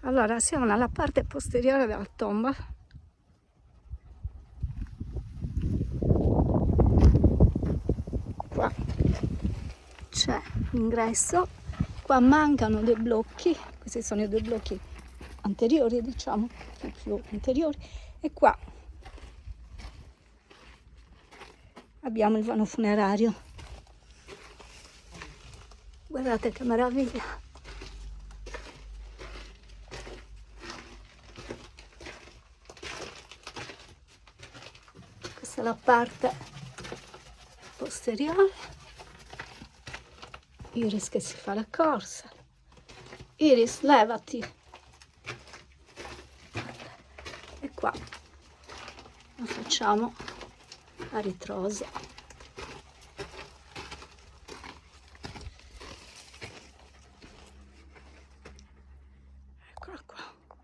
Allora, siamo nella parte posteriore della tomba. Qua c'è l'ingresso, qua mancano dei blocchi, questi sono i due blocchi anteriori, diciamo, più anteriori, e qua abbiamo il vano funerario. Guardate che meraviglia! Questa è la parte posteriore. Iris che si fa la corsa. Iris, levati! E qua lo facciamo a ritroso. Eccola qua.